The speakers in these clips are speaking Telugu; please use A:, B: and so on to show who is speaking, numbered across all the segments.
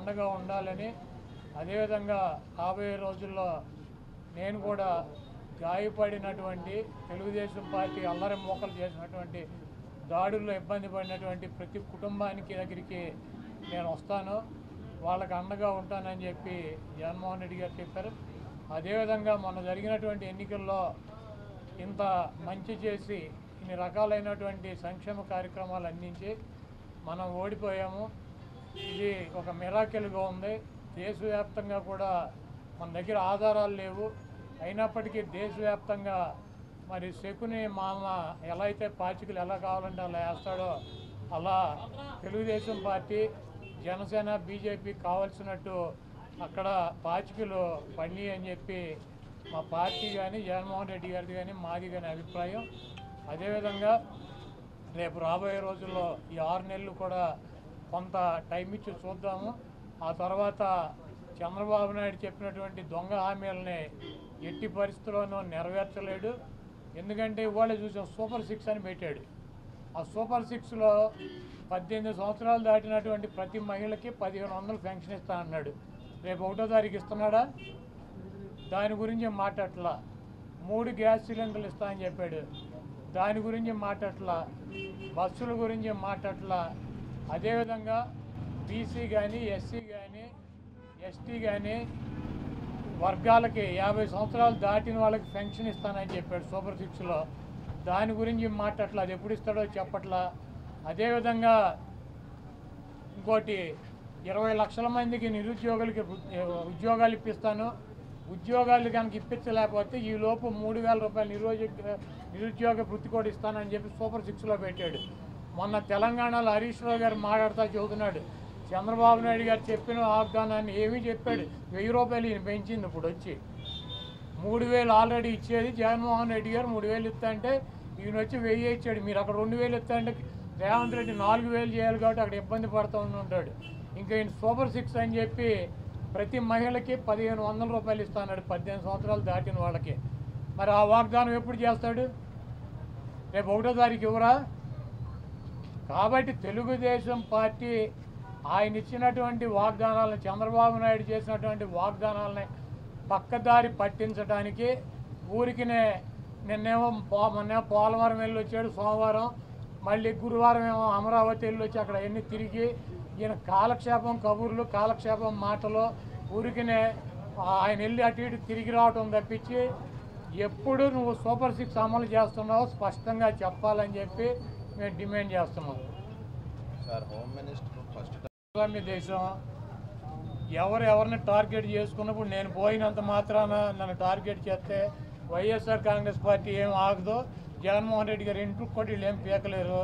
A: అండగా ఉండాలని, అదేవిధంగా రాబోయే రోజుల్లో నేను కూడా గాయపడినటువంటి తెలుగుదేశం పార్టీ అల్లరి మోకలు చేసినటువంటి దాడుల్లో ఇబ్బంది పడినటువంటి ప్రతి కుటుంబానికి దగ్గరికి నేను వస్తాను, వాళ్ళకి అండగా ఉంటానని చెప్పి జగన్మోహన్ రెడ్డి గారు చెప్పారు. అదేవిధంగా మొన్న జరిగినటువంటి ఎన్నికల్లో ఇంత మంచి చేసి ఇన్ని రకాలైనటువంటి సంక్షేమ కార్యక్రమాలు అందించి మనం ఓడిపోయాము. ఇది ఒక మిరాకిల్గా ఉంది. దేశవ్యాప్తంగా కూడా మన దగ్గర ఆధారాలు లేవు, అయినప్పటికీ దేశవ్యాప్తంగా మరి శకుని మామ ఎలా అయితే పాచికలు ఎలా కావాలంటే అలా వేస్తాడో అలా తెలుగుదేశం పార్టీ, జనసేన, బీజేపీ కావాల్సినట్టు అక్కడ పాచికలు పడి అని చెప్పి మా పార్టీ కానీ జగన్మోహన్ రెడ్డి గారిది కానీ మాది కానీ అభిప్రాయం. అదేవిధంగా రేపు రాబోయే రోజుల్లో ఈ 6 నెలలు కూడా కొంత టైం ఇచ్చి చూద్దాము. ఆ తర్వాత చంద్రబాబు నాయుడు చెప్పినటువంటి దొంగ హామీలని ఎట్టి పరిస్థితుల్లోనూ నెరవేర్చలేడు. ఎందుకంటే ఇవాళ చూసాం సూపర్ 6 అని పెట్టాడు. ఆ సూపర్ 6లో 18 సంవత్సరాలు దాటినటువంటి ప్రతి మహిళకి 1500 పెన్షన్ ఇస్తా అన్నాడు. రేపు 1వ తారీఖు ఇస్తున్నాడా? దాని గురించి మాట్లాడట్లా. 3 గ్యాస్ సిలిండర్లు ఇస్తా అని చెప్పాడు, దాని గురించి మాట్లాడట్లా. బస్సుల గురించి మాట్లాడట్లా. అదేవిధంగా బీసీ కానీ, ఎస్సీ కానీ, ఎస్టీ కానీ వర్గాలకి 50 సంవత్సరాలు దాటిన వాళ్ళకి పెన్షన్ ఇస్తానని చెప్పాడు సూపర్ 6లో, దాని గురించి మాట్లాడట్లా. అది ఎప్పుడు ఇస్తాడో చెప్పట్లా. అదేవిధంగా ఇంకోటి 20 లక్షల మందికి నిరుద్యోగులకి ఉద్యోగాలు ఇప్పిస్తాను, ఉద్యోగాలు కనుక ఇప్పించలేకపోతే ఈ లోపు 3000 రూపాయలు నిరుద్యోగ వృత్తి కూడా ఇస్తానని చెప్పి సూపర్ 6లో పెట్టాడు. మొన్న తెలంగాణలో హరీష్ రావు గారు మాట్లాడుతూ చెబుతున్నాడు, చంద్రబాబు నాయుడు గారు చెప్పిన వాగ్దానాన్ని ఏమీ చెప్పాడు. 1000 రూపాయలు ఈయన పెంచింది. ఇప్పుడు వచ్చి 3000 ఆల్రెడీ ఇచ్చేది జగన్మోహన్ రెడ్డి గారు 3000 ఇస్తా అంటే ఈయన వచ్చి 1000 ఇచ్చాడు. మీరు అక్కడ 2000 ఇస్తా అంటే రేవంత్ రెడ్డి 4000 చేయాలి కాబట్టి అక్కడ ఇబ్బంది పడుతూ ఉంటాడు. ఇంకా ఈయన సూపర్ 6 అని చెప్పి ప్రతి మహిళకి 1500 రూపాయలు ఇస్తాడు 18 సంవత్సరాలు దాటిన వాళ్ళకి. మరి ఆ వాగ్దానం ఎప్పుడు చేస్తాడు? రేపు 1వ తారీఖు ఇవ్వరా? కాబట్టి తెలుగుదేశం పార్టీ ఆయన ఇచ్చినటువంటి వాగ్దానాలను, చంద్రబాబు నాయుడు చేసినటువంటి వాగ్దానాలని పక్కదారి పట్టించడానికి ఊరికినే మొన్నేమో పోలవరం వెళ్ళి వచ్చాడు సోమవారం, మళ్ళీ గురువారం ఏమో అమరావతి వెళ్ళి వచ్చి అక్కడ ఎన్ని తిరిగి ఈయన కాలక్షేపం కబుర్లు, కాలక్షేపం మాటలు, ఊరికినే ఆయన వెళ్ళి అటు ఇటు తిరిగి రావటం తప్పించి ఎప్పుడు నువ్వు సూపర్ 6 అమలు చేస్తున్నావో స్పష్టంగా చెప్పాలని చెప్పి మేము డిమాండ్ చేస్తున్నాం. దేశం ఎవరిని టార్గెట్ చేసుకున్నప్పుడు నేను పోయినంత మాత్రాన నన్ను టార్గెట్ చేస్తే వైఎస్ఆర్ కాంగ్రెస్ పార్టీ ఏం ఆగదు. జగన్మోహన్ రెడ్డి గారు ఇంటికి కూడా వీళ్ళు ఏం పీకలేరు.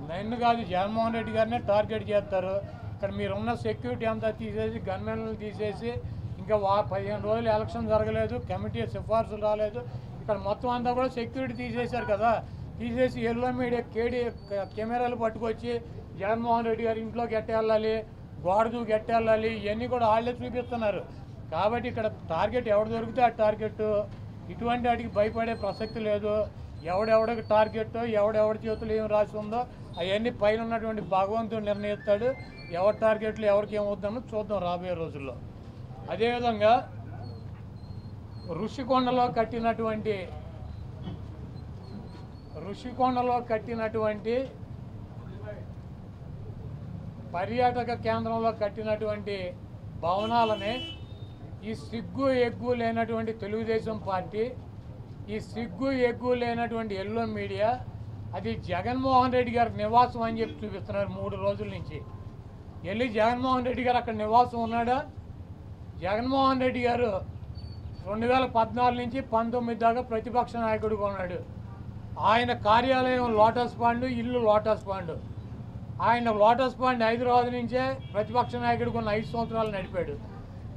A: నన్ను కాదు జగన్మోహన్ రెడ్డి గారినే టార్గెట్ చేస్తారు. ఇక్కడ మీరున్న సెక్యూరిటీ అంతా తీసేసి, గన్మెన్లు తీసేసి, ఇంకా 15 రోజులు ఎలక్షన్ జరగలేదు, కమిటీ సిఫార్సులు రాలేదు, ఇక్కడ మొత్తం అంతా కూడా సెక్యూరిటీ తీసేశారు కదా. తీసేసి ఎల్లో మీడియా కెమెరాలు పట్టుకొచ్చి జగన్మోహన్ రెడ్డి గారి ఇంట్లోకి ఎట్టేళ్ళాలి, గోడ దూకి ఎట్టేళ్ళాలి, ఇవన్నీ కూడా వాళ్ళే చూపిస్తున్నారు. కాబట్టి ఇక్కడ టార్గెట్ ఎవడు దొరికితే ఆ టార్గెట్, ఇటువంటి వాటికి భయపడే ప్రసక్తి లేదు. ఎవడెవడికి టార్గెట్, ఎవడెవడి చేతులు ఏం రాసి ఉందో అవన్నీ పైన ఉన్నటువంటి భగవంతుడు నిర్ణయిస్తాడు. ఎవరి టార్గెట్లు ఎవరికి ఏమవుతుందో చూద్దాం రాబోయే రోజుల్లో. అదేవిధంగా ఋషికొండలో కట్టినటువంటి పర్యాటక కేంద్రంలో కట్టినటువంటి భవనాలని ఈ సిగ్గు ఎగ్గు లేనటువంటి తెలుగుదేశం పార్టీ, ఈ సిగ్గు ఎగ్గు లేనటువంటి ఎల్లో మీడియా అది జగన్మోహన్ రెడ్డి గారి నివాసం అని చెప్పి చూపిస్తున్నారు 3 రోజుల నుంచి. వెళ్ళి జగన్మోహన్ రెడ్డి గారు అక్కడ నివాసం ఉన్నాడా? జగన్మోహన్ రెడ్డి గారు 2014 నుంచి 19 దాకా ప్రతిపక్ష నాయకుడిగా ఉన్నాడు. ఆయన కార్యాలయం లోటస్ పాండ్, ఇల్లు లోటస్ పాండ్. ఆయన లోటస్ పాండ్ హైదరాబాద్ నుంచే ప్రతిపక్ష నాయకుడికి ఉన్న 5 సంవత్సరాలు నడిపాడు.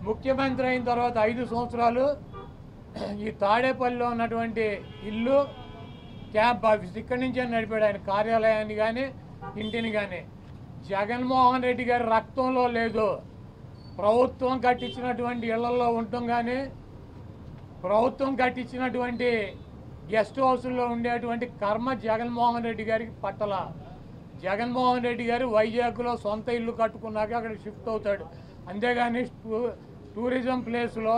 A: ముఖ్యమంత్రి అయిన తర్వాత 5 సంవత్సరాలు ఈ తాడేపల్లిలో ఉన్నటువంటి ఇల్లు, క్యాంప్ ఆఫీస్ ఇక్కడి నుంచే నడిపాడు ఆయన కార్యాలయాన్ని కానీ ఇంటిని కానీ. జగన్మోహన్ రెడ్డి గారి రక్తంలో లేదు. ప్రభుత్వం కట్టించినటువంటి ఇళ్లలో ఉండటం కానీ, ప్రభుత్వం కట్టించినటువంటి గెస్ట్ హౌస్లో ఉండేటువంటి కర్మ జగన్మోహన్ రెడ్డి గారికి పట్టల. జగన్మోహన్ రెడ్డి గారు వైజాగ్లో సొంత ఇల్లు కట్టుకున్నాక అక్కడ షిఫ్ట్ అవుతాడు. అంతేగాని టూరిజం ప్లేస్లో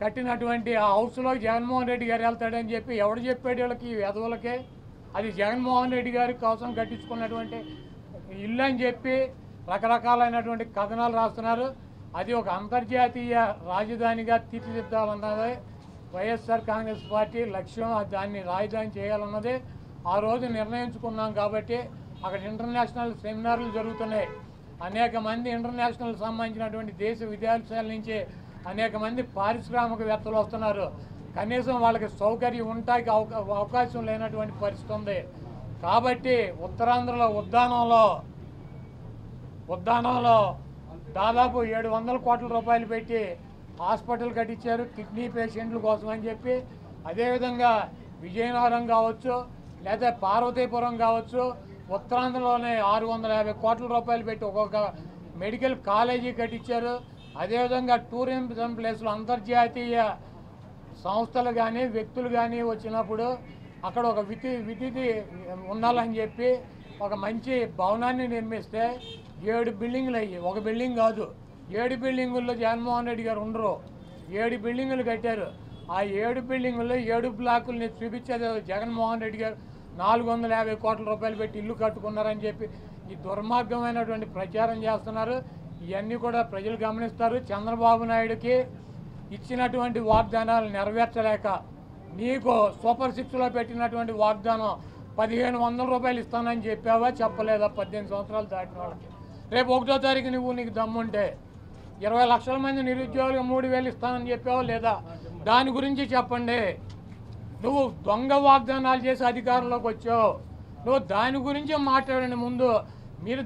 A: కట్టినటువంటి ఆ హౌస్లో జగన్మోహన్ రెడ్డి గారు వెళ్తాడని చెప్పి ఎవడు చెప్పాడు వీళ్ళకి వెధవులకే? అది జగన్మోహన్ రెడ్డి గారి కోసం కట్టించుకున్నటువంటి ఇల్లు అని చెప్పి రకరకాలైనటువంటి కథనాలు రాస్తున్నారు. అది ఒక అంతర్జాతీయ రాజధానిగా తీర్చిదిద్దాలన్నదే వైఎస్ఆర్ కాంగ్రెస్ పార్టీ లక్ష్యం. దాన్ని రాజధాని చేయాలన్నదే ఆ రోజు నిర్ణయించుకున్నాం. కాబట్టి అక్కడ ఇంటర్నేషనల్ సెమినార్లు జరుగుతున్నాయి. అనేక మంది ఇంటర్నేషనల్ సంబంధించినటువంటి దేశ విదేశాల నుంచి అనేక మంది పారిశ్రామికవేత్తలు వస్తున్నారు. కనీసం వాళ్ళకి సౌకర్యం ఉంటానికి అవకాశం లేనటువంటి పరిస్థితి ఉంది. కాబట్టి ఉత్తరాంధ్రలో ఉద్దానంలో దాదాపు 700 కోట్ల రూపాయలు పెట్టి హాస్పిటల్ కట్టించారు కిడ్నీ పేషెంట్ల కోసం అని చెప్పి. అదేవిధంగా విజయనగరం కావచ్చు లేదా పార్వతీపురం కావచ్చు, ఉత్తరాంధ్రలోనే 650 కోట్ల రూపాయలు పెట్టి ఒక్కొక్క మెడికల్ కాలేజీ కట్టించారు. అదేవిధంగా టూరిజం ప్లేస్లో అంతర్జాతీయ సంస్థలు కానీ వ్యక్తులు కానీ వచ్చినప్పుడు అక్కడ ఒక విధి ఉండాలని చెప్పి ఒక మంచి భవనాన్ని నిర్మిస్తే 7 బిల్డింగులు అయ్యి, ఒక బిల్డింగ్ కాదు 7 బిల్డింగుల్లో జగన్మోహన్ రెడ్డి గారు ఉండరు. 7 బిల్డింగులు కట్టారు. ఆ 7 బిల్డింగుల్లో 7 బ్లాకుల్ని చూపించేది జగన్మోహన్ రెడ్డి గారు 450 కోట్ల రూపాయలు పెట్టి ఇల్లు కట్టుకున్నారని చెప్పి ఈ దుర్మార్గమైనటువంటి ప్రచారం చేస్తున్నారు. ఇవన్నీ కూడా ప్రజలు గమనిస్తారు. చంద్రబాబు నాయుడుకి ఇచ్చినటువంటి వాగ్దానాలు నెరవేర్చలేక నీకు సూపర్ 6లో పెట్టినటువంటి వాగ్దానం 1500 రూపాయలు ఇస్తానని చెప్పావా? చెప్పలేదా? 18 సంవత్సరాలు దాటిన వాళ్ళకి రేపు 1వ తారీఖు నీకు దమ్ముంటే 20 లక్షల మంది నిరుద్యోగులకు 3000 ఇస్తానని చెప్పావా లేదా? దాని గురించి చెప్పండి. నువ్వు దొంగ వాగ్దానాలు చేసి అధికారంలోకి వచ్చావు. నువ్వు దాని గురించి మాట్లాడండి. ముందు మీరు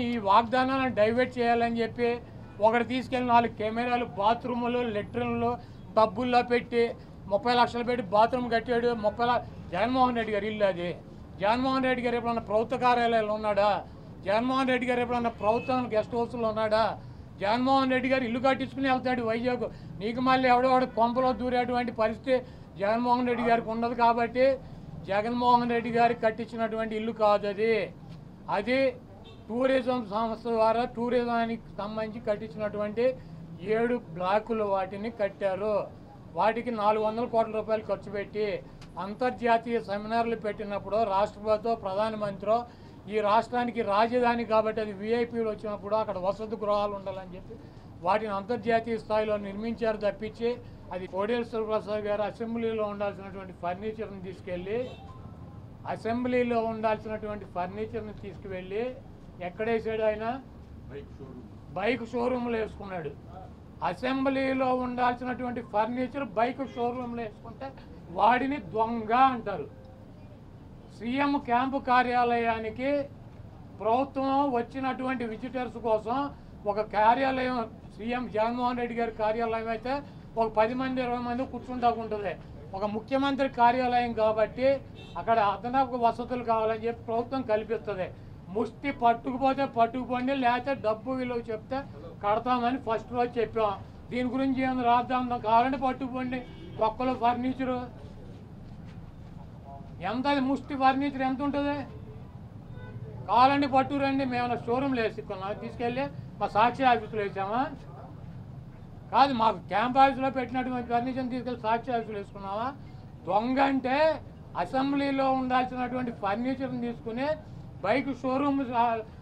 A: ఈ వాగ్దానాలను డైవర్ట్ చేయాలని చెప్పి ఒకటి తీసుకెళ్ళి 4 కెమెరాలు బాత్రూములు లెట్రిన్లు డబ్బుల్లో పెట్టి 30 లక్షలు పెట్టి బాత్రూమ్ కట్టాడు. జగన్మోహన్ రెడ్డి గారు ఇల్లు అది. జగన్మోహన్ రెడ్డి గారు ఎప్పుడన్నా ప్రభుత్వ కార్యాలయాలు ఉన్నాడా? జగన్మోహన్ రెడ్డి గారు ఎప్పుడన్నా ప్రభుత్వం గెస్ట్ హౌస్లో ఉన్నాడా? జగన్మోహన్ రెడ్డి గారు ఇల్లు కట్టించుకుని వెళ్తాడు వైజాగ్. నీకు మళ్ళీ ఎవడో కొంపలో దూరేటువంటి పరిస్థితి జగన్మోహన్ రెడ్డి గారికి ఉండదు. కాబట్టి జగన్మోహన్ రెడ్డి గారికి కట్టించినటువంటి ఇల్లు కాదు అది టూరిజం సంస్థ ద్వారా టూరిజానికి సంబంధించి కట్టించినటువంటి 7 బ్లాకులు వాటిని కట్టారు. వాటికి 400 కోట్ల రూపాయలు ఖర్చు పెట్టి అంతర్జాతీయ సెమినార్లు పెట్టినప్పుడు రాష్ట్రపతితో ప్రధానమంత్రి ఈ రాష్ట్రానికి రాజధాని కాబట్టి అది విఐపీలు వచ్చినప్పుడు అక్కడ వసతి గృహాలు ఉండాలని చెప్పి వాటిని అంతర్జాతీయ స్థాయిలో నిర్మించారు తప్పించి అది కోడేశ్వర ప్రసాద్ గారు అసెంబ్లీలో ఉండాల్సినటువంటి ఫర్నిచర్ని తీసుకువెళ్ళి ఎక్కడేసాడు? ఆయన బైక్ షోరూమ్లో వేసుకున్నాడు. అసెంబ్లీలో ఉండాల్సినటువంటి ఫర్నిచర్ బైక్ షోరూమ్లో వేసుకుంటే వాడిని దొంగ అంటారు. సీఎం క్యాంపు కార్యాలయానికి ప్రభుత్వం వచ్చినటువంటి విజిటర్స్ కోసం ఒక కార్యాలయం సీఎం జగన్మోహన్ రెడ్డి గారి కార్యాలయం అయితే ఒక 10 మంది 20 మంది కూర్చుంటాకుంటుంది. ఒక ముఖ్యమంత్రి కార్యాలయం కాబట్టి అక్కడ అదనపు వసతులు కావాలని చెప్పి ప్రభుత్వం కల్పిస్తుంది. ముష్టి పట్టుకుపోతే పట్టుకుపోండి, లేకపోతే డబ్బు విలువ చెప్తే కడతామని ఫస్ట్ రోజు చెప్పాం. దీని గురించి ఏమైనా రాద్దాం కావాలంటే పట్టుకుపోండి. ఒక్కలో ఫర్నిచరు ఎంత? ముష్టి ఫర్నిచర్ ఎంత ఉంటుంది? కావాలండి పట్టుకురండి. మేము షోరూమ్లో వేసుకున్నాం, తీసుకెళ్ళి మా సాక్షి ఆఫీసులో వేసామా? కాదు, మాకు క్యాంప్ ఆఫీసులో పెట్టినటువంటి ఫర్నిచర్ని తీసుకెళ్ళి సాక్షి ఆఫీసులో వేసుకున్నావా? దొంగ అంటే అసెంబ్లీలో ఉండాల్సినటువంటి ఫర్నిచర్ని తీసుకుని బైక్ షోరూమ్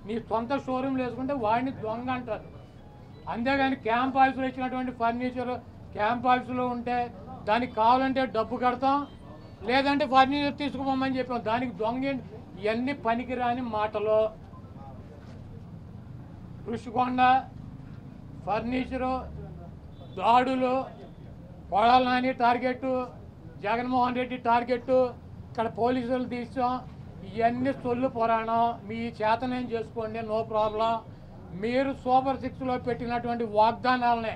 A: నీ సొంత షోరూమ్లు వేసుకుంటే వాడిని దొంగ అంటారు. అంతేగాని క్యాంప్ ఆఫీసులో ఇచ్చినటువంటి ఫర్నిచర్ క్యాంప్ ఆఫీసులో ఉంటే దానికి కావాలంటే డబ్బు కడతాం, లేదంటే ఫర్నిచర్ తీసుకుపోమని చెప్పాం. దానికి దొంగ ఇవన్నీ పనికిరాని మాటలు. ఋషికొండ ఫర్నిచరు దాడులు, కొడాల నాని టార్గెట్టు, జగన్మోహన్ రెడ్డి టార్గెట్టు, ఇక్కడ పోలీసులు తీసాం. ఇవన్నీ సొల్లు పురాణం. మీ చేతనేం చేసుకోండి, నో ప్రాబ్లం. మీరు సూపర్ 6లో పెట్టినటువంటి వాగ్దానాలనే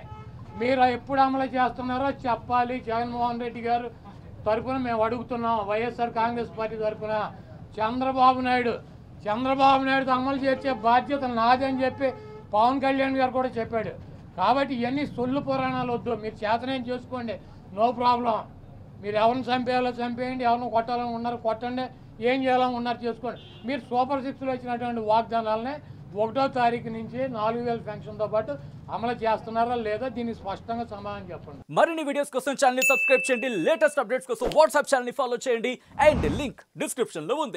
A: మీరు ఎప్పుడు అమలు చేస్తున్నారో చెప్పాలి. జగన్మోహన్ రెడ్డి గారు తరఫున మేము అడుగుతున్నాం. వైఎస్ఆర్ కాంగ్రెస్ పార్టీ తరఫున చంద్రబాబు నాయుడు అమలు చేసే బాధ్యత నాదని చెప్పి పవన్ కళ్యాణ్ గారు కూడా చెప్పాడు. కాబట్టి ఇవన్నీ సొల్లు పురాణాలు వద్దు. మీరు చేతనేం చేసుకోండి, నో ప్రాబ్లం. మీరు ఎవరిని చంపేయాలో చంపేయండి, ఎవరిని కొట్టాలని ఉన్నారు కొట్టండి, ఏం చేయాలని ఉన్నారు చేసుకోండి. మీరు సూపర్ 6లో ఇచ్చినటువంటి వాగ్దానాలనే 1వ తారీఖు నుంచి 4000 పెన్షన్తో పాటు అమలు చేస్తున్నారా లేదా దీనికి స్పష్టంగా సమాధానం చెప్పండి.
B: మరిన్ని వీడియోస్ కోసం ఛానల్ ని సబ్స్క్రైబ్ చేయండి, లేటెస్ట్ అప్డేట్స్ కోసం వాట్సాప్ ఛానల్ ని ఫాలో చేయండి అండ్ లింక్ డిస్క్రిప్షన్ లో ఉంది.